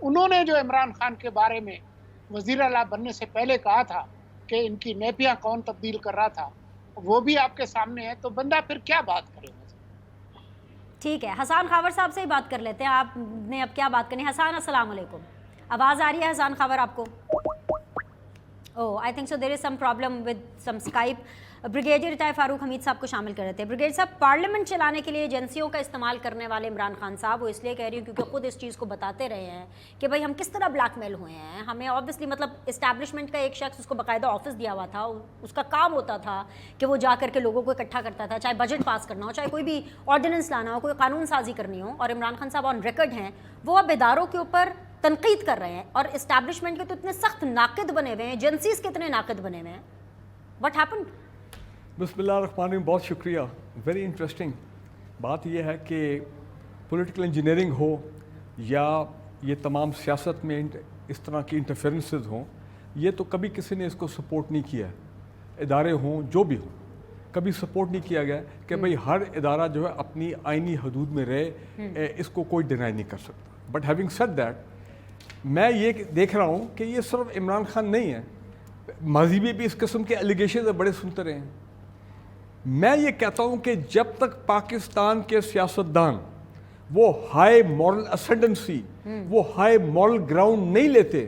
انہوں نے جو عمران خان کے بارے میں وزیر اعلیٰ بننے سے پہلے کہا تھا کہ ان کی نیپیاں کون تبدیل کر رہا تھا، وہ بھی آپ کے سامنے ہے، تو بندہ پھر کیا بات کرے گا؟ ٹھیک ہے، حسان خاور صاحب سے ہی بات کر لیتے ہیں. آپ نے اب کیا بات کرنی ہے؟ حسان السلام علیکم، آواز آ رہی ہے حسان خاور آپ کو؟ Oh I think so there is some problem with some Skype. Brigadier retire Farooq Hameed sahib کو شامل کر رہے تھے. بریگیڈیئر صاحب، پارلیمنٹ چلانے کے لیے ایجنسیوں کا استعمال کرنے والے عمران خان صاحب، وہ اس لیے کہہ رہی ہوں کیونکہ خود اس چیز کو بتاتے رہے ہیں کہ بھائی ہم کس طرح بلیک میل ہوئے ہیں. ہمیں آبویسلی مطلب اسٹیبلشمنٹ کا ایک شخص، اس کو باقاعدہ آفس دیا ہوا تھا، اس کا کام ہوتا تھا کہ وہ جا کر کے لوگوں کو اکٹھا کرتا تھا، چاہے بجٹ پاس کرنا ہو، چاہے کوئی بھی آرڈیننس لانا ہو، کوئی قانون سازی کرنی ہو. اور عمران خان صاحب آن ریکارڈ ہیں، وہ اب اداروں کے اوپر تنقید کر رہے ہیں اور اسٹیبلشمنٹ کے تو اتنے سخت ناقد بنے ہوئے ہیں، ایجنسیز کے اتنے ناقد بنے ہوئے ہیں. What happened? بسم اللہ الرحمن الرحیم. بہت شکریہ، ویری انٹرسٹنگ. بات یہ ہے کہ پولیٹیکل انجینئرنگ ہو یا یہ تمام سیاست میں اس طرح کی انٹرفیرنسز ہوں، یہ تو کبھی کسی نے اس کو سپورٹ نہیں کیا ہے. ادارے ہوں جو بھی ہوں، کبھی سپورٹ نہیں کیا گیا کہ بھئی ہر ادارہ جو ہے اپنی آئینی حدود میں رہے، اس کو کوئی ڈینائی نہیں کر سکتا. بٹ ہیونگ سیڈ دیٹ، میں یہ دیکھ رہا ہوں کہ یہ صرف عمران خان نہیں ہے، ماضی میں بھی اس قسم کے ایلیگیشنز بڑے سنتے رہے ہیں. میں یہ کہتا ہوں کہ جب تک پاکستان کے سیاستدان وہ ہائی مورل اسینڈنسی، وہ ہائی مورل گراؤنڈ نہیں لیتے،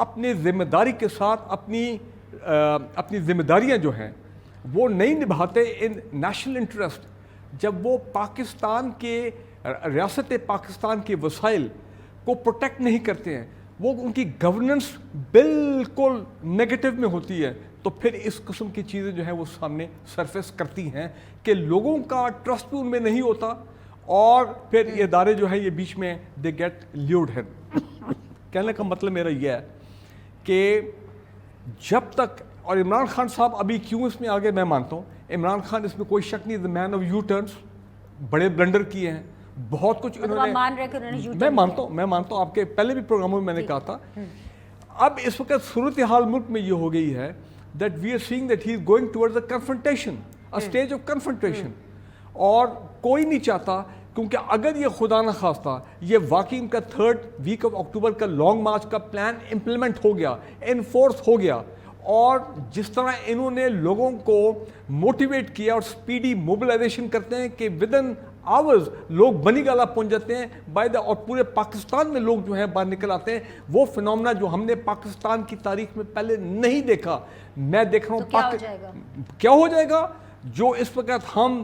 اپنی ذمہ داری کے ساتھ اپنی ذمہ داریاں جو ہیں وہ نہیں نبھاتے ان نیشنل انٹرسٹ، جب وہ پاکستان کے ریاست پاکستان کے وسائل کو پروٹیکٹ نہیں کرتے ہیں، وہ ان کی گورننس بالکل نیگیٹو میں ہوتی ہے، تو پھر اس قسم کی چیزیں جو ہیں وہ سامنے سرفیس کرتی ہیں کہ لوگوں کا ٹرسٹ بھی ان میں نہیں ہوتا، اور پھر یہ ادارے جو ہیں یہ بیچ میں دے گیٹ لیورڈ ہے. کہنے کا مطلب میرا یہ ہے کہ جب تک، اور عمران خان صاحب ابھی کیوں اس میں آگے، میں مانتا ہوں عمران خان اس میں کوئی شک نہیں، مین آف یو ٹرنس، بڑے بلنڈر کیے ہیں، بہت کچھ انہوں نے، میں مانتا ہوں آپ کے پہلے بھی پروگراموں میں نے کہا تھا. اب اس وقت صورتحال ملک میں یہ ہو گئی ہے that we are seeing that he is going towards a confrontation, a stage of confrontation. اور کوئی نہیں چاہتا، کیونکہ اگر یہ خدا نہ خواستہ یہ واقعی ان کا 3rd week of October کا لانگ مارچ کا پلان امپلیمنٹ ہو گیا، انفورس ہو گیا، اور جس طرح انہوں نے لوگوں کو موٹیویٹ کیا اور سپیڈی موبلائزیشن کرتے ہیں کہ ودن آورز لوگ بنی گالا پہنچ جاتے ہیں اور پورے پاکستان میں لوگ جو ہیں باہر نکل آتے ہیں، وہ فنومنا جو ہم نے پاکستان کی تاریخ میں پہلے نہیں دیکھا. میں دیکھ رہا ہوں کیا ہو جائے گا. جو اس وقت ہم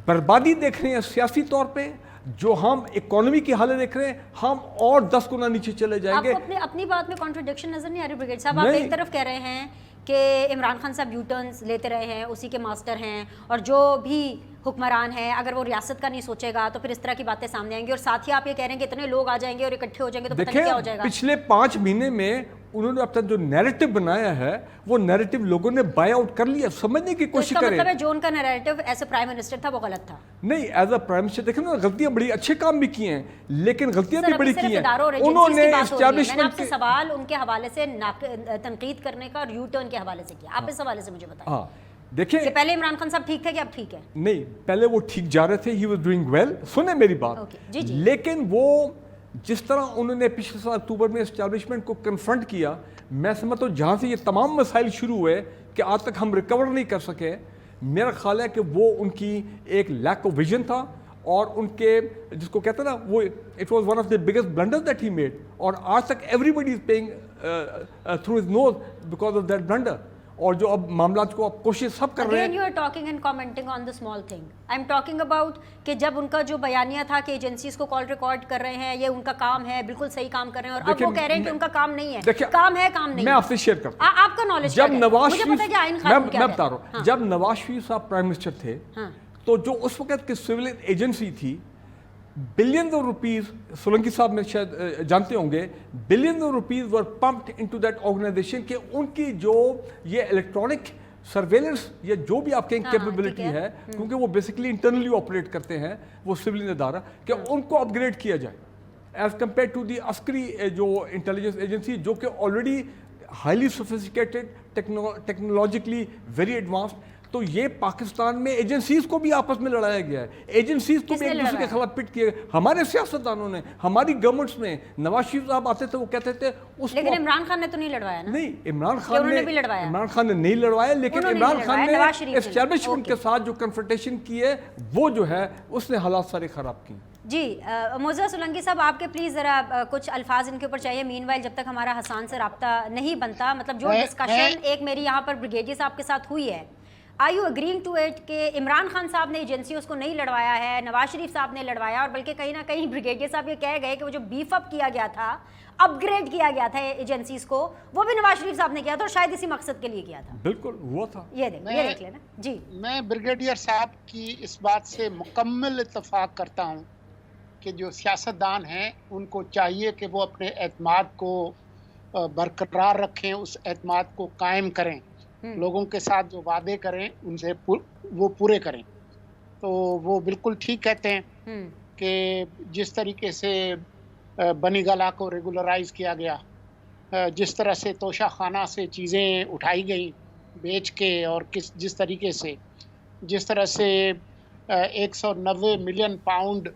بربادی دیکھ رہے ہیں سیاسی طور پہ، جو ہم اکانومی کی حالت دیکھ رہے ہیں، ہم اور 10 گنا نیچے چلے جائیں گے. آپ کو اپنی بات میں کانٹرڈکشن نظر نہیں آ رہی بریگیڈ صاحب؟ آپ ایک طرف کہہ رہے ہیں کہ عمران خان صاحب یو ٹرنز لیتے رہے ہیں، اسی کے ماسٹر ہیں، اور جو بھی حکمران ہے اگر وہ ریاست کا نہیں سوچے گا تو پھر اس طرح کی باتیں سامنے آئیں گی، اور ساتھ ہی آپ یہ کہہ رہے ہیں کہ اتنے لوگ آ جائیں گے اور اکٹھے ہو جائیں گے تو پتہ نہیں کیا ہو جائے گا. پچھلے 5 مہینے میں انہوں نے اپنا جو نیریٹو بنایا ہے، وہ نیریٹو لوگوں نے بائی آؤٹ کر لیا. سمجھنے کی کوشش کریں. مطلب ہے جو ان کا narrative as a prime minister تھا وہ غلط تھا. نہیں، ایز اے پرائم منسٹر دیکھیں نا، غلطیاں بڑی اچھے کام بھی کیے ہیں، لیکن غلطیاں بھی بڑی کی ہیں. انہوں نے میں نے آپ سے سوال ان کے حوالے سے تنقید کرنے کا اور یو ٹرن کے حوالے سے کیا، آپ اس حوالے سے مجھے بتائیں. ہاں دیکھیں، کہ پہلے عمران خان صاحب ٹھیک تھے کہ اب ٹھیک ہے؟ نہیں، پہلے وہ ٹھیک جا رہے تھے، ہی واز ڈوئنگ ویل. سنیں میری بات. لیکن وہ جس طرح انہوں نے پچھلے سال اکتوبر میں اسٹیبلشمنٹ کو کنفرنٹ کیا، میں سمجھتا ہوں جہاں سے یہ تمام مسائل شروع ہوئے کہ آج تک ہم ریکور نہیں کر سکے، میرا خیال ہے کہ وہ ان کی ایک لیک آف ویژن تھا، اور ان کے جس کو کہتے ہیں نا، وہ it was one of the biggest blunder that he made, اور آج تک everybody is paying through his nose because of that blunder. اور جو اب معاملات کو اب کوشش سب کر رہے ہیں. Again you are talking and commenting on the small thing. I'm talking about کہ جب ان کا جو بیانیہ تھا کہ ایجنسیز کو کال ریکارڈ کر رہے ہیں، یہ ان کا کام ہے، بالکل صحیح کام کر رہے ہیں، اور اب وہ کہہ رہے ہیں کہ ان کا کام نہیں ہے. کام ہے، کام نہیں. میں آپ سے شیئر کرتا ہوں. آپ کا نالج جب نواز شریف، میں بتا رہا ہوں، جب نواز شریف صاحب پرائم منسٹر تھے تو جو اس وقت کی سول ایجنسی تھی، بلینز آف روپیز، سولنکی صاحب میں شاید جانتے ہوں گے، billions of rupees were pumped into that organisation, کہ ان کی جو یہ الیکٹرانک سرویلنس یا جو بھی آپ کہیں کیپیبلٹی ہے، کیونکہ وہ بیسیکلی انٹرنلی آپریٹ کرتے ہیں وہ سول ادارہ، کہ ان کو اپ گریڈ کیا جائے ایز کمپیئر ٹو دی عسکری جو انٹیلیجنس ایجنسی، جو کہ already highly sophisticated, technologically very advanced. تو یہ پاکستان میں ایجنسیز کو بھی آپس میں لڑایا گیا ہے, ایجنسیز کو بھی ایک دوسرے کے خلاف پٹ کیے, ہمارے سیاستدانوں نے, ہماری گورنمنٹس نے. نواز شریف صاحب آتے تھے وہ کہتے تھے اس لیکن عمران خان نے تو نہیں لڑوایا نا. نہیں, عمران خان نے نہیں لڑوایا, لیکن عمران خان نے اسٹیبلشمنٹ کے ساتھ جو کنفرنٹیشن کی ہے وہ جو ہے اس نے حالات سارے خراب کی. جی موزہ سولنگی صاحب, آپ کے پلیز ذرا کچھ الفاظ ان کے اوپر چاہیے. مین وائل جب تک ہمارا حسان سے رابطہ نہیں بنتا, مطلب جو ڈسکشن ایک میری یہاں پر بریگیڈیئر صاحب کے ساتھ ہوئی ہے, آئی یو اگرینگ ٹو اٹ کہ عمران خان صاحب نے ایجنسی اس کو نہیں لڑوایا ہے, نواز شریف صاحب نے لڑوایا, اور بلکہ کہیں نہ کہیں بریگیڈیئر صاحب یہ کہہ گئے کہ وہ جو بیف اپ کیا گیا تھا, اپ گریڈ کیا گیا تھا ایجنسیز کو, وہ بھی نواز شریف صاحب نے کیا تھا اور شاید اسی مقصد کے لیے کیا تھا. بالکل ہوا تھا. یہ دیکھ لینا. جی میں بریگیڈیئر صاحب کی اس بات سے مکمل اتفاق کرتا ہوں کہ جو سیاستدان ہیں ان کو چاہیے کہ وہ اپنے اعتماد کو برقرار رکھیں, اس اعتماد کو قائم کریں, لوگوں کے ساتھ جو وعدے کریں ان سے وہ پورے کریں. تو وہ بالکل ٹھیک کہتے ہیں کہ جس طریقے سے بنی گالہ کو ریگولرائز کیا گیا, جس طرح سے توشہ خانہ سے چیزیں اٹھائی گئیں بیچ کے, اور جس طریقے سے جس طرح سے 190 ملین پاؤنڈ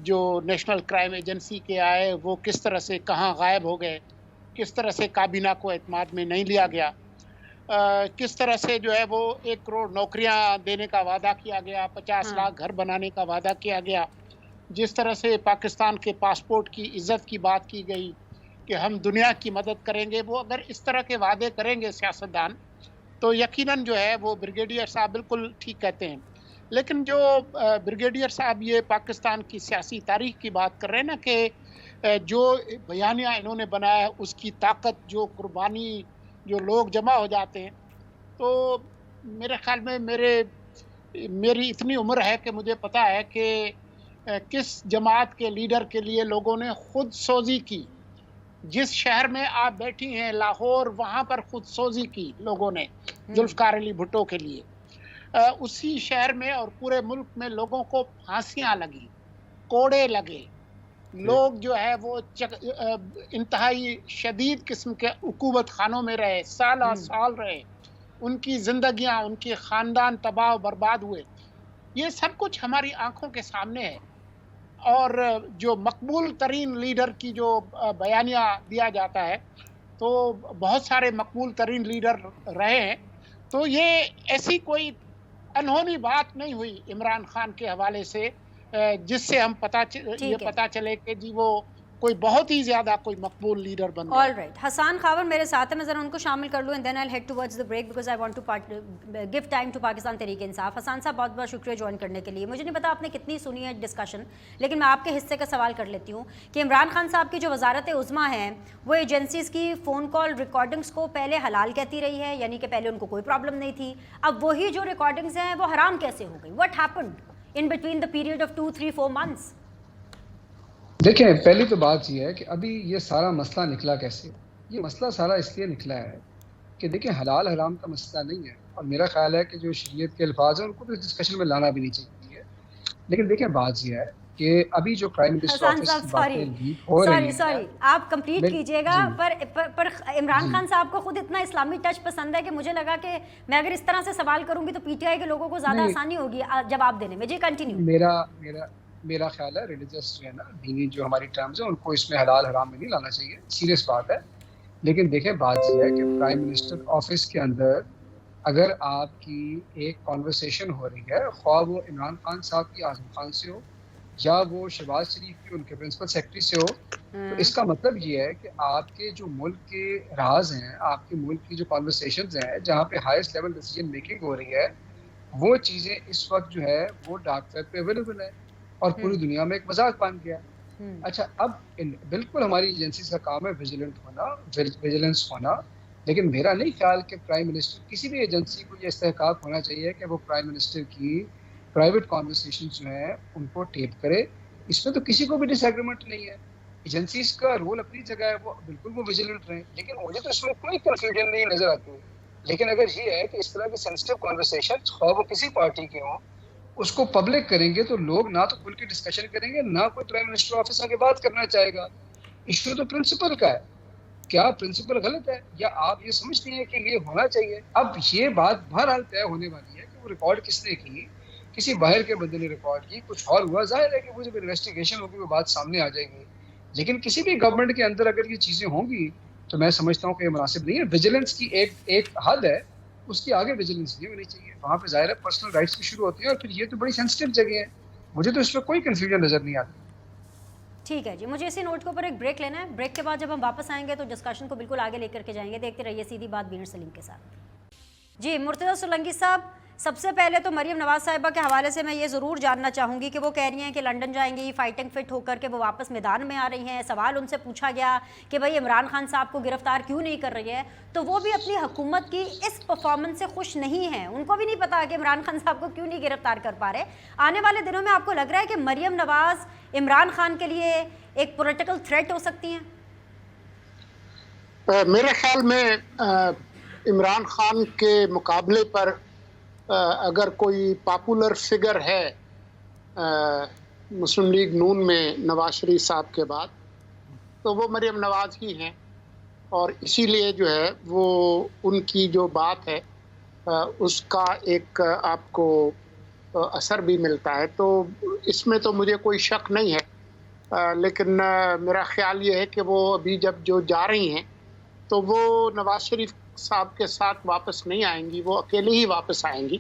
جو نیشنل کرائم ایجنسی کے آئے وہ کس طرح سے کہاں غائب ہو گئے, کس طرح سے کابینہ کو اعتماد میں نہیں لیا گیا, کس طرح سے جو ہے وہ 1 کروڑ نوکریاں دینے کا وعدہ کیا گیا, 50 لاکھ گھر بنانے کا وعدہ کیا گیا, جس طرح سے پاکستان کے پاسپورٹ کی عزت کی بات کی گئی کہ ہم دنیا کی مدد کریں گے. وہ اگر اس طرح کے وعدے کریں گے سیاستدان تو یقیناً جو ہے وہ بریگیڈیئر صاحب بالکل ٹھیک کہتے ہیں. لیکن جو بریگیڈیئر صاحب یہ پاکستان کی سیاسی تاریخ کی بات کر رہے ہیں نا کہ جو بیانیہ انہوں نے بنایا ہے اس کی طاقت, جو قربانی, جو لوگ جمع ہو جاتے ہیں, تو میرے خیال میں میری اتنی عمر ہے کہ مجھے پتا ہے کہ کس جماعت کے لیڈر کے لیے لوگوں نے خود سوزی کی. جس شہر میں آپ بیٹھی ہیں لاہور, وہاں پر خود سوزی کی لوگوں نے ذوالفقار علی بھٹو کے لیے. اسی شہر میں اور پورے ملک میں لوگوں کو پھانسیاں لگی, کوڑے لگے, لوگ جو ہے وہ انتہائی شدید قسم کے عقوبت خانوں میں رہے, سالہ سال رہے, ان کی زندگیاں, ان کے خاندان تباہ و برباد ہوئے. یہ سب کچھ ہماری آنکھوں کے سامنے ہے. اور جو مقبول ترین لیڈر کی جو بیانیہ دیا جاتا ہے تو بہت سارے مقبول ترین لیڈر رہے ہیں, تو یہ ایسی کوئی انہونی بات نہیں ہوئی عمران خان کے حوالے سے جس سے ہم یہ پتا چلے کہ جی وہ کوئی بہت ہی زیادہ کوئی مقبول لیڈر بن گیا. آل رائٹ, حسان خاور میرے ساتھ ہے, میں ذرا ان کو شامل کر لوں and then I will head towards the break because I want to give time to Pakistan Tehreek Insaf. حسان صاحب بہت بہت شکریہ جوائن کرنے کے لیے. مجھے نہیں پتا آپ نے کتنی سنی ہے ڈسکشن, لیکن میں آپ کے حصے کا سوال کر لیتی ہوں کہ عمران خان صاحب کی جو وزارت عظمیٰ ہیں وہ ایجنسیز کی فون کال ریکارڈنگس کو پہلے حلال کہتی رہی ہے, یعنی کہ پہلے ان کو کوئی پرابلم نہیں تھی, اب وہی جو ریکارڈنگس ہیں وہ حرام کیسے ہو گئی؟ What happened in between the period of 2-3-4 months؟ دیکھیں, پہلی تو بات یہ ہے کہ ابھی یہ سارا مسئلہ نکلا کیسے. یہ مسئلہ سارا اس لیے نکلا ہے کہ دیکھیں حلال حرام کا مسئلہ نہیں ہے, اور میرا خیال ہے کہ جو شریعت کے الفاظ ہیں ان کو تو اس ڈسکشن میں لانا بھی نہیں چاہیے. لیکن دیکھیں بات یہ ہے کہ ابھی جو پرائم منسٹر آفس کی باتیں لیک ہو رہی ہیں, سوری آپ کمپلیٹ کیجئے گا, پر عمران خان صاحب کو خود اتنا اسلامی ٹچ پسند ہے کہ مجھے لگا کہ میں اگر اس طرح سے سوال کروں گی تو پی ٹی آئی کے لوگوں کو زیادہ آسانی ہوگی جواب دینے میں. جی کنٹینیو. میرا خیال ہے ریلیجس جو ہے نا, دینی جو ہماری ٹرمز ہیں ان کو اس میں حلال حرام میں نہیں لانا چاہیے, سیریس بات ہے. لیکن دیکھیں بات یہ ہے کہ پرائم منسٹر آفس کے اندر اگر آپ کی ایک کانورسیشن ہو رہی ہے, خواہ وہ عمران خان صاحب کی اعظم خان سے ہو یا وہ شہباز شریف کی ان کے پرنسپل سیکرٹری سے ہو, تو اس کا مطلب یہ ہے کہ آپ کے جو ملک کے راز ہیں, آپ کے ملک کی جو کانورسیشنز ہیں جہاں پہ ہائیسٹ لیول ڈیسیجن میکنگ ہو رہی ہے, وہ چیزیں اس وقت جو ہے وہ ڈارک ویب پہ اویلیبل ہے اور پوری دنیا میں ایک مذاق بن گیا. اچھا, اب بالکل ہماری ایجنسیز کا کام ہے ویجیلنس ہونا, لیکن میرا نہیں خیال کہ پرائم منسٹر کسی بھی ایجنسی کو یہ استحقاق ہونا چاہیے کہ وہ پرائم منسٹر کی پرائیویٹ کانورسیشن جو ہیں ان کو ٹیپ کرے. اس میں تو کسی کو بھی ڈس ایگریمنٹ نہیں ہے. ایجنسیز کا رول اپنی جگہ ہے, وہ بالکل وہ ویجیلنٹ رہیں, لیکن مجھے تو اس میں کوئی کنفیوژن نہیں نظر آتی. لیکن اگر یہ ہے کہ اس طرح کی سینسٹیو کانورسیشن خواہ وہ کسی پارٹی کے ہوں, اس کو پبلک کریں گے تو لوگ نہ تو کھل کے ڈسکشن کریں گے, نہ کوئی پرائم منسٹر آفس آ کے بات کرنا چاہے گا. ایشو تو پرنسپل کا ہے. کیا پرنسپل غلط ہے یا آپ یہ سمجھتی ہیں کہ یہ ہونا چاہیے؟ اب یہ بات بہرحال طے ہونے والی ہے کہ وہ ریکارڈ کس نے کی، کسی باہر کے بندے نے ریکارڈ کی، کچھ اور ہوا، ظاہر ہے کہ وہ جب انویسٹیگیشن ہوگی وہ بات سامنے آ جائے گی. لیکن کسی بھی گورنمنٹ کے اندر اگر یہ چیزیں ہوں گی تو میں سمجھتا ہوں کہ یہ مناسب نہیں ہے. ویجیلنس کی ایک حد ہے، اس کے آگے ویجیلنس نہیں ہونی چاہیے. وہاں پہ ظاہر ہے پرسنل رائٹس بھی شروع ہوتی ہیں، اور پھر یہ تو بڑی سینسٹیو جگہ ہے. مجھے تو اس پہ کوئی کنفیوژن نظر نہیں آتی. ٹھیک ہے جی، مجھے اسی نوٹ کے اوپر ایک بریک لینا ہے. بریک کے بعد جب ہم واپس آئیں گے تو ڈسکشن کو بالکل آگے لے کر کے جائیں گے. دیکھتے رہیے سیدھی بات بینر سلیم کے ساتھ. جی مرتضیٰ سولنگی صاحب، سب سے پہلے تو مریم نواز صاحبہ کے حوالے سے میں یہ ضرور جاننا چاہوں گی کہ وہ کہہ رہی ہیں کہ لنڈن جائیں گی فائٹنگ فٹ ہو کر کے، وہ واپس میدان میں آ رہی ہیں. سوال ان سے پوچھا گیا کہ بھائی عمران خان صاحب کو گرفتار کیوں نہیں کر رہی ہے، تو وہ بھی اپنی حکومت کی اس پرفارمنس سے خوش نہیں ہیں. ان کو بھی نہیں پتا کہ عمران خان صاحب کو کیوں نہیں گرفتار کر پا رہے. آنے والے دنوں میں آپ کو لگ رہا ہے کہ مریم نواز عمران خان کے لیے ایک پولیٹیکل تھریٹ ہو سکتی ہیں؟ میرے خیال میں عمران خان کے مقابلے پر اگر کوئی پاپولر فگر ہے مسلم لیگ نون میں نواز شریف صاحب کے بعد، تو وہ مریم نواز ہی ہیں. اور اسی لیے جو ہے وہ ان کی جو بات ہے اس کا ایک آپ کو اثر بھی ملتا ہے. تو اس میں تو مجھے کوئی شک نہیں ہے. لیکن میرا خیال یہ ہے کہ وہ ابھی جب جو جا رہی ہیں تو وہ نواز شریف صاحب کے ساتھ واپس نہیں آئیں گی، وہ اکیلے ہی واپس آئیں گی.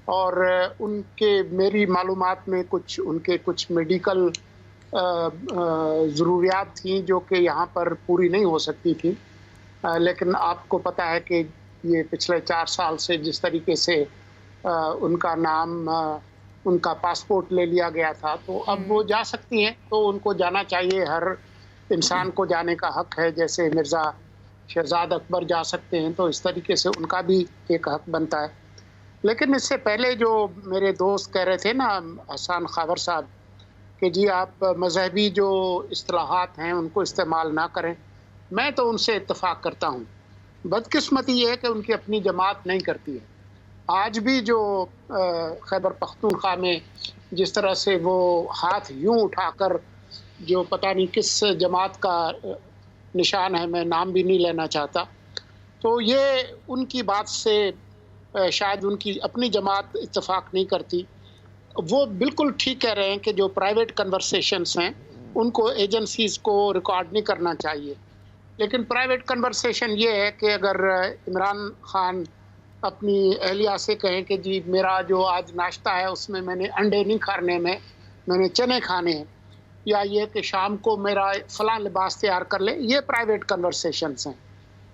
اور ان کے میری معلومات میں ان کے کچھ میڈیکل ضروریات تھیں جو کہ یہاں پر پوری نہیں ہو سکتی تھیں. لیکن آپ کو پتہ ہے کہ یہ پچھلے 4 سال سے جس طریقے سے ان کا نام ان کا پاسپورٹ لے لیا گیا تھا، تو اب وہ جا سکتی ہیں. تو ان کو جانا چاہیے، ہر انسان کو جانے کا حق ہے. جیسے مرزا شہزاد اکبر جا سکتے ہیں تو اس طریقے سے ان کا بھی ایک حق بنتا ہے. لیکن اس سے پہلے جو میرے دوست کہہ رہے تھے نا حسان خاور صاحب کہ جی آپ مذہبی جو اصطلاحات ہیں ان کو استعمال نہ کریں، میں تو ان سے اتفاق کرتا ہوں. بدقسمتی یہ ہے کہ ان کی اپنی جماعت نہیں کرتی ہے. آج بھی جو خیبر پختونخوا میں جس طرح سے وہ ہاتھ یوں اٹھا کر جو پتہ نہیں کس جماعت کا نشان ہے، میں نام بھی نہیں لینا چاہتا، تو یہ ان کی بات سے شاید ان کی اپنی جماعت اتفاق نہیں کرتی. وہ بالکل ٹھیک کہہ رہے ہیں کہ جو پرائیویٹ کنورسیشنز ہیں ان کو ایجنسیز کو ریکارڈ نہیں کرنا چاہیے. لیکن پرائیویٹ کنورسیشن یہ ہے کہ اگر عمران خان اپنی اہلیہ سے کہیں کہ جی میرا جو آج ناشتہ ہے اس میں نے انڈے نہیں کھانے، میں نے چنے کھانے ہیں، یا یہ کہ شام کو میرا فلاں لباس تیار کر لے، یہ پرائیویٹ کنورسیشنز ہیں.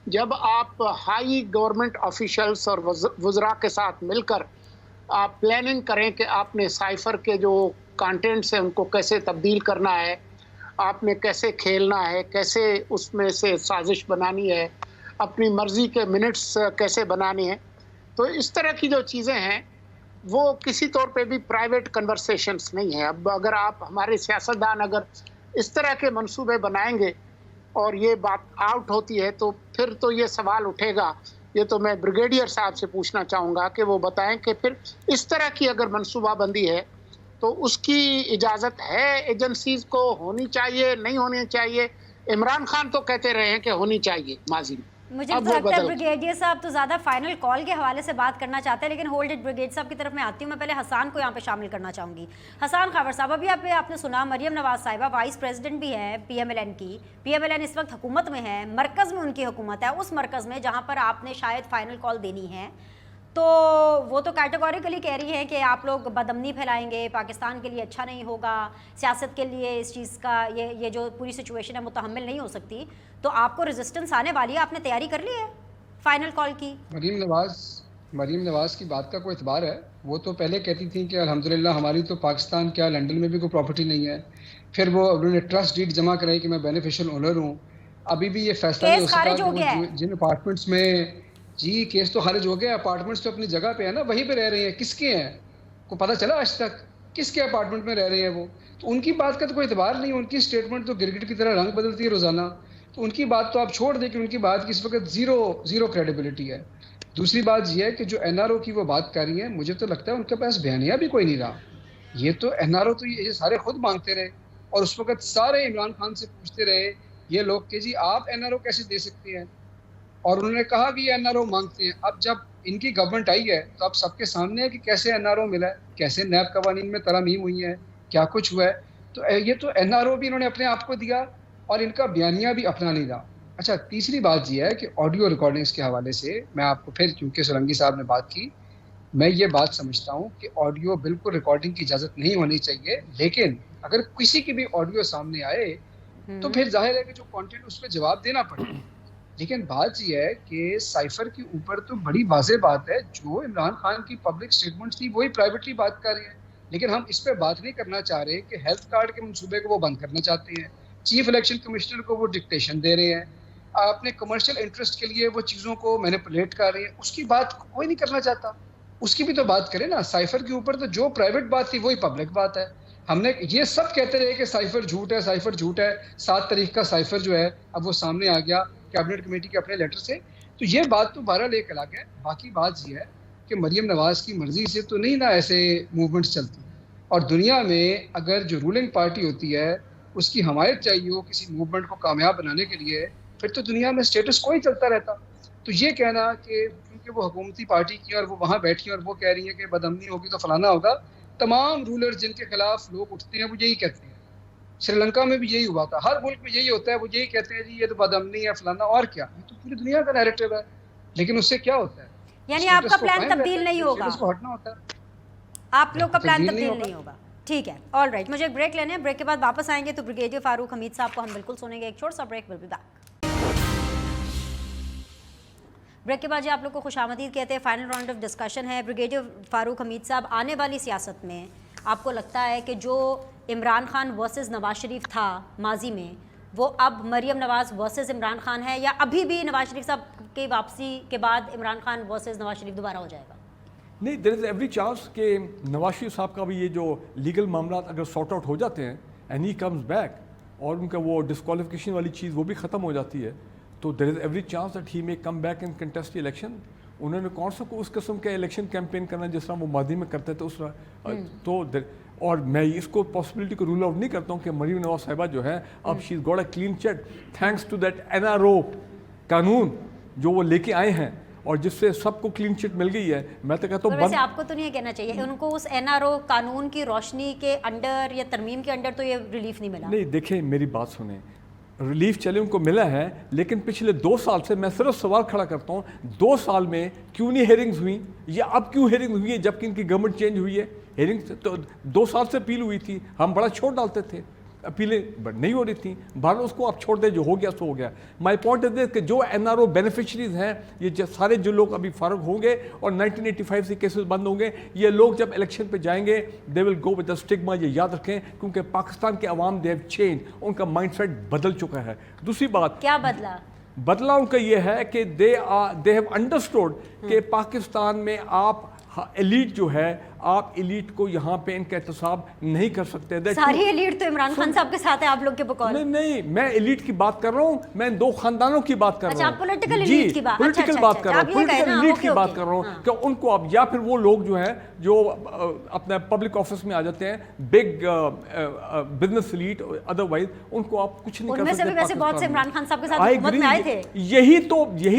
جب آپ ہائی گورنمنٹ آفیشلز اور وزراء کے ساتھ مل کر آپ پلاننگ کریں کہ آپ نے سائفر کے جو کانٹینٹس ہیں ان کو کیسے تبدیل کرنا ہے، آپ نے کیسے کھیلنا ہے، کیسے اس میں سے سازش بنانی ہے، اپنی مرضی کے منٹس کیسے بنانے ہیں، تو اس طرح کی جو چیزیں ہیں وہ کسی طور پہ بھی پرائیویٹ کنورسیشنز نہیں ہیں. اب اگر آپ ہمارے سیاستدان اگر اس طرح کے منصوبے بنائیں گے اور یہ بات آؤٹ ہوتی ہے تو پھر تو یہ سوال اٹھے گا. یہ تو میں بریگیڈیئر صاحب سے پوچھنا چاہوں گا کہ وہ بتائیں کہ پھر اس طرح کی اگر منصوبہ بندی ہے تو اس کی اجازت ہے ایجنسیز کو، ہونی چاہیے نہیں ہونی چاہیے. عمران خان تو کہتے رہے ہیں کہ ہونی چاہیے ماضی میں. مجھے تو لگتا ہے بریگیڈیئر صاحب تو زیادہ فائنل کال کے حوالے سے بات کرنا چاہتے ہیں، لیکن ہولڈ اٹ بریگیڈیئر صاحب کی طرف میں آتی ہوں. میں پہلے حسان کو یہاں پہ شامل کرنا چاہوں گی. حسان خاور صاحب، ابھی آپ نے سنا مریم نواز صاحبہ وائس پریزیڈنٹ بھی ہے پی ایم ایل این کی. پی ایم ایل این اس وقت حکومت میں ہے، مرکز میں ان کی حکومت ہے، اس مرکز میں جہاں پر آپ نے شاید فائنل کال دینی ہے. تو وہ تو کیٹیگوریکلی کہہ رہی ہیں کہ آپ لوگ بدامنی پھیلائیں گے، پاکستان کے لیے اچھا نہیں ہوگا، سیاست کے لیے اس چیز کا یہ جو پوری سچویشن ہے متحمل نہیں ہو سکتی. تو آپ کو ریزسٹنس آنے والی ہے، آپ نے تیاری کر لی ہے فائنل کال کی؟ مریم نواز کی بات کا کوئی اعتبار ہے؟ وہ تو پہلے کہتی تھیں کہ الحمدللہ ہماری تو پاکستان کیا لنڈن میں بھی کوئی پراپرٹی نہیں ہے. پھر وہ انہوں نے ٹرسٹ ڈیڈ جمع کرائی کہ میں بینیفیشل اونر ہوں. ابھی بھی یہ فیصلہ نہیں ہو سکا کہ جن اپارٹمنٹس میں جی کیس تو خارج ہو گیا، اپارٹمنٹس تو اپنی جگہ پہ ہے نا، وہیں پہ رہ رہے ہیں. کس کے ہیں کو پتہ چلا آج تک کس کے اپارٹمنٹ میں رہ رہے ہیں وہ؟ تو ان کی بات کا تو کوئی اعتبار نہیں. ان کی اسٹیٹمنٹ تو گرگٹ کی طرح رنگ بدلتی ہے روزانہ. تو ان کی بات تو آپ چھوڑ دیں کہ ان کی بات کی اس وقت زیرو کریڈیبلٹی ہے. دوسری بات یہ ہے کہ جو این آر او کی وہ بات کر رہی ہیں، مجھے تو لگتا ہے ان کے پاس بیانیہ بھی کوئی نہیں رہا. یہ تو این آر او تو یہ سارے خود مانگتے رہے، اور اس وقت سارے عمران خان سے پوچھتے رہے یہ لوگ کہ جی آپ NRO کیسے دے سکتے ہیں، اور انہوں نے کہا کہ یہ NRO مانگتے ہیں. اب جب ان کی گورنمنٹ آئی ہے تو اب سب کے سامنے ہے کہ کیسے NRO ملا ہے، کیسے نیب قوانین میں ترامیم ہوئی ہیں، کیا کچھ ہوا ہے. تو یہ تو NRO بھی انہوں نے اپنے آپ کو دیا اور ان کا بیانیہ بھی اپنا نہیں تھا. اچھا، تیسری بات یہ ہے کہ آڈیو ریکارڈنگس کے حوالے سے میں آپ کو پھر، کیونکہ سولنگی صاحب نے بات کی، میں یہ بات سمجھتا ہوں کہ آڈیو بالکل ریکارڈنگ کی اجازت نہیں ہونی چاہیے، لیکن اگر کسی کی بھی آڈیو سامنے آئے تو پھر ظاہر ہے کہ جو کانٹینٹ اس پہ جواب دینا پڑے. لیکن بات یہ ہے کہ سائفر کے اوپر تو بڑی واضح بات ہے، جو عمران خان کی پبلک سٹیٹمنٹ تھی وہی پرائیویٹلی بات کر رہے ہیں، لیکن ہم اس پہ بات نہیں کرنا چاہ رہے کہ ہیلتھ کارڈ کے منصوبے کو وہ بند کرنا چاہتے ہیں، چیف الیکشن کمشنر کو وہ ڈکٹیشن دے رہے ہیں، اپنے کمرشل انٹرسٹ کے لیے وہ چیزوں کو مینیپولیٹ کر رہے ہیں. اس کی بات کوئی نہیں کرنا چاہتا، اس کی بھی تو بات کریں نا. سائفر کے اوپر تو جو پرائیویٹ بات تھی وہی پبلک بات ہے. ہم نے یہ سب کہتے رہے کہ سائفر جھوٹ ہے، سائفر جھوٹ ہے. 7 تاریخ کا سائفر جو ہے اب وہ سامنے آ گیا کیبنٹ کمیٹی کے اپنے لیٹر سے. تو یہ بات تو بہرحال ایک الگ ہے. باقی بات یہ ہے کہ مریم نواز کی مرضی سے تو نہیں نا ایسے موومنٹس چلتی، اور دنیا میں اگر جو رولنگ پارٹی ہوتی ہے اس کی حمایت چاہیے ہو کسی موومنٹ کو کامیاب بنانے کے لیے، پھر تو دنیا میں اسٹیٹس کوئی چلتا رہتا. تو یہ کہنا کہ کیونکہ وہ حکومتی پارٹی کی اور وہ وہاں بیٹھی اور وہ کہہ رہی ہیں کہ بدامنی ہوگی تو فلانا ہوگا، تمام رولر جن کے خلاف لوگ اٹھتے ہیں وہ یہی کہتے ہیں. سری لنکا میں بھی یہی ہوا تھا، ہر ملک میں یہی ہوتا ہے، وہ یہی کہتے ہیں جی یہ تو بدامنی ہے فلانا. اور کیا، یہ تو پوری دنیا کا نیریٹو ہے. لیکن اس سے کیا ہوتا ہے، یعنی آپ کا پلان تبدیل نہیں ہوگا، اسٹیٹس کو ہٹنا ہوتا ہے. آپ لوگ کا پلان تبدیل نہیں ہوگا. ٹھیک ہے، آل رائٹ. مجھے ایک بریک لینا ہے، بریک کے بعد واپس آئیں گے تو بریگیڈیئر فاروق حمید صاحب کو ہم بالکل سنیں گے. ایک چھوٹا سا break, will be back. Break کے بعد جو آپ لوگ کو خوش آمدید کہتے ہیں، فائنل راؤنڈ آف ڈسکشن ہے. بریگیڈیئر فاروق حمید صاحب، آنے والی سیاست میں آپ کو لگتا ہے کہ جو عمران خان ورسز نواز شریف تھا ماضی میں، وہ اب مریم نواز ورسز عمران خان ہے، یا ابھی بھی نواز شریف صاحب کی واپسی کے بعد عمران خان ورسز نواز شریف دوبارہ ہو جائے گا؟ نہیں، دیر از ایوری چانس کہ نواز شریف صاحب کا بھی یہ جو لیگل معاملات اگر سارٹ آؤٹ ہو جاتے ہیں اینڈ ہی کمز بیک، اور ان کا وہ ڈسکوالیفیکیشن والی چیز وہ بھی ختم ہو جاتی ہے، تو there is every chance that he may come back and contest election. انہوں نے کون سا کو اس قسم کے الیکشن کیمپین کرنا جس طرح وہ ماضی میں کرتے تھے اس طرح. تو اور میں اس کو پاسبلٹی کو رول آؤٹ نہیں کرتا ہوں کہ مریم نواز صاحبہ جو ہے اب she has got a clean chit thanks to that NRO قانون جو وہ لے کے آئے ہیں، اور جس سے سب کو کلین چٹ مل گئی ہے. میں تو کہتا ہوں ویسے آپ کو تو نہیں کہنا چاہیے ان کو اس NRO قانون کی روشنی کے انڈر یا ترمیم کے انڈر تو یہ ریلیف نہیں ملا. نہیں، دیکھیں میری بات سنیں، ریلیف چلے ان کو ملا ہے، لیکن پچھلے 2 سال سے میں صرف سوال کھڑا کرتا ہوں 2 سال میں کیوں نہیں ہیئرنگز ہوئی، یا اب کیوں ہیئرنگ ہوئی ہے جبکہ ان کی گورنمنٹ چینج ہوئی ہے. ہیئرنگ تو 2 سال سے اپیل ہوئی تھی، ہم بڑا چھوڑ ڈالتے تھے، اپیلیں نہیں ہو رہی تھیں. بہرحال اس کو آپ چھوڑ دیں، جو ہو گیا سو ہو گیا. مائی پوائنٹ از دس کہ جو NRO بینیفیشریز ہیں، یہ سارے جو لوگ ابھی فارغ ہوں گے اور 1985 سے کیسز بند ہوں گے، یہ لوگ جب الیکشن پہ جائیں گے دے ول گو ود دا اسٹگما. یہ یاد رکھیں، کیونکہ پاکستان کے عوام دے ہیو چینج، ان کا مائنڈ سیٹ بدل چکا ہے. دوسری بات کیا بدلا ان کا یہ ہے کہ دے ہیو انڈرسٹوڈ کہ پاکستان میں آپ ایلیٹ جو ہے، آپ ایلیٹ کو یہاں پہ ان کا احتساب نہیں کر سکتے. ساری ایلیٹ تو عمران خان صاحب کے ساتھ ہے آپ لوگ کے بقول. نہیں، میں ایلیٹ کی بات کر رہا ہوں، میں 2 خاندانوں کی بات کر رہا ہوں. اچھا، پولیٹیکل ایلیٹ کی بات، پولیٹیکل بات کر رہا ہوں، پولیٹیکل ایلیٹ کی بات کر رہا ہوں کہ ان کو اب، یا پھر وہ لوگ جو ہیں جو اپنا پبلک آفس میں آ جاتے ہیں، big business elite, otherwise ان کو آپ کچھ نہیں کر سکتے. ان میں سے بھی ویسے بہت سے عمران خان صاحب کے ساتھ حکومت میں آئے تھے. یہی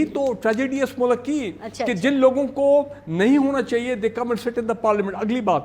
تو ٹریجڈی ہے اس ملک کی کہ جن لوگوں کو نہیں ہونا چاہیے دے کم اینڈ سٹ ان دا پارلیمنٹ. اگلی بات،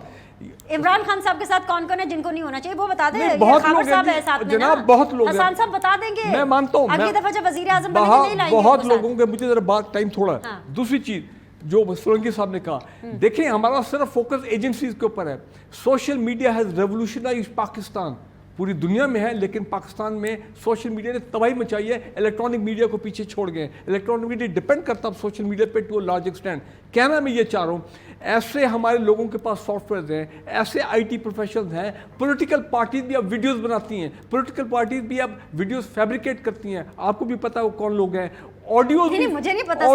عمران خان صاحب کے ساتھ کون کون ہے جن کو نہیں ہونا چاہیے وہ بتا دیں. بہت لوگ ہیں جناب، بہت لوگ ہیں. حسان صاحب بتا دیں گے، میں مانتا ہوں. اگلی دفعہ جب وزیر اعظم بنیں گے نہیں لائیں گے بہت لوگوں کے. مجھے ذرا بات ٹائم تھوڑا ہے. دوسری چیز جو سولنگی صاحب نے کہا، دیکھیں ہمارا صرف فوکس ایجنسیز کے اوپر ہے. سوشل میڈیا ہیز ریولوشنائزڈ پاکستان، پوری دنیا میں ہے، لیکن پاکستان میں سوشل میڈیا نے تباہی مچائی ہے. الیکٹرانک میڈیا کو پیچھے چھوڑ گئے. الیکٹرانک میڈیا ڈپینڈ کرتا اب سوشل میڈیا پہ ٹو اے لارج ایکسٹینٹ. کہنا میں یہ چاہ رہا ہوں، ایسے ہمارے لوگوں کے پاس سافٹ ویئرز ہیں، ایسے IT پروفیشنلز ہیں. پولیٹیکل پارٹیز بھی اب ویڈیوز بناتی ہیں، پولیٹیکل پارٹیز بھی اب ویڈیوز فیبریکیٹ کرتی ہیں. آپ کو بھی پتہ ہے وہ کون لوگ ہیں. آڈیو مجھے نہیں پتا.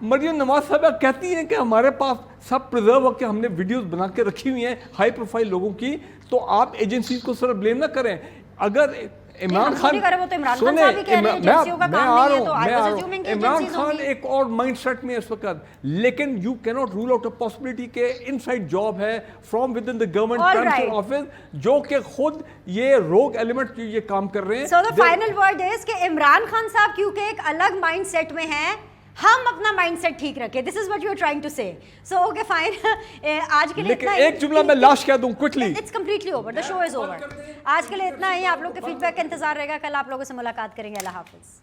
مریم نواز صاحبہ کہتی ہیں کہ ہمارے پاس سب پرزرو ہو کے ہم نے ویڈیوز بنا کے رکھی ہوئی ہیں ہائی پروفائل لوگوں کی. تو آپ ایجنسیز کو صرف بلیم نہ کریں. اگر عمران خان وہ تو عمران خان صاحب ہی کہہ رہے ہیں ایجنسیوں کا کام نہیں ہے، تو I was assuming کہ عمران ایجنسیز خان ہوں گی. ایک اور مائنڈ سیٹ میں اس وقت، لیکن you can't rule out a possibility کہ ان سائڈ جاب ہے from within the government prime minister office, جو کہ خود یہ روگ ایلیمنٹ یہ کام کر رہے ہیں. سو دا فائنل ورڈ از کہ عمران خان صاحب کیونکہ ایک الگ مائنڈ سیٹ میں ہیں، ہم اپنا مائنڈ سیٹ ٹھیک رکھیں. This is what you are trying to say. So okay fine. آج کے لیے لیکن ایک جملہ میں لاسٹ کہہ دوں quickly, it's completely over, the show is over. آج کے لیے اتنا ہی. آپ لوگ کے فیڈ بیک کا انتظار رہے گا. کل آپ لوگوں سے ملاقات کریں گے. اللہ حافظ.